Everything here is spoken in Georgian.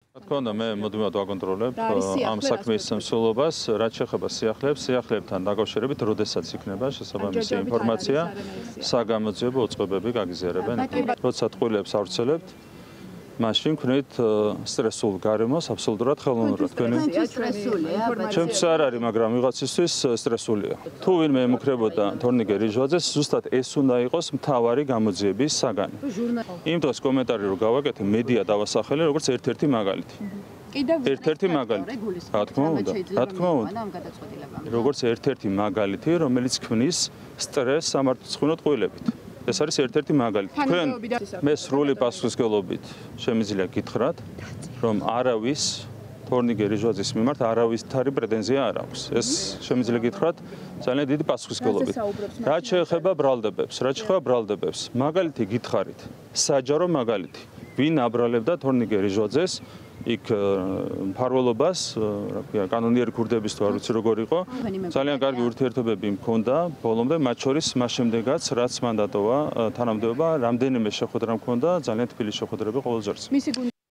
რა თქმა უნდა, მე მუდმივად ვაკონტროლებ ამ საქმის მსვლელობას, რაც შეეხება სიახლეებთან დაკავშირებით, როდესაც იქნება შესაბამისი ინფორმაცია, საგამოძიებო უწყებები გაგიზიარებენ. როცა ტყუილებს ავრცელებთ, მაშინ ვქნით სტრესულ გარემოს აბსოლუტურად ხელოვნურად. ჩემთვის არ არის, მაგრამ ვიღაცისთვის სტრესულია. თუ ვინმე ემუქრებოდა თორნიკე რიჟვაძეს, ზუსტად ეს უნდა იყოს მთავარი გამოძიების საგანი. იმ დროს კომენტარი რო გავაკეთე, მედია დავასახელე როგორც ერთ-ერთი მაგალითი. ერთ-ერთი მაგალითი. რა თქმა უნდა. როგორც ერთ-ერთი მაგალითი, რომელიც ქმნის სტრესს სამართლმსაჯულო ტყუილებით. ეს არის ერთ-ერთი მაგალითი. თქვენ მე სრული პასუხისმგებლობით შემიძლია გითხრათ, რომ არავის თორნიკე რიჟვაძის მიმართ არავისთარი პრეტენზია არ აქვს. ეს შემიძლია გითხრათ ძალიან დიდი პასუხისმგებლობით. რაც შეეხება ბრალდებებს, მაგალითი გითხარით, საჯარო მაგალითი. ვინ აბრალებდა თორნიკე რიჟვაძეს იქ მფარველობას, რა ქვია, კანონიერი ქურდების თუ არ ვიცი როგორ იყო, ძალიან კარგი ურთიერთობები მქონდა ბოლომდე, მათ შორის მას შემდეგაც, რაც მან დატოვა თანამდებობა, რამდენიმე შეხვედრა მქონდა, ძალიან თბილი შეხვედრები ყოველ ჯერს.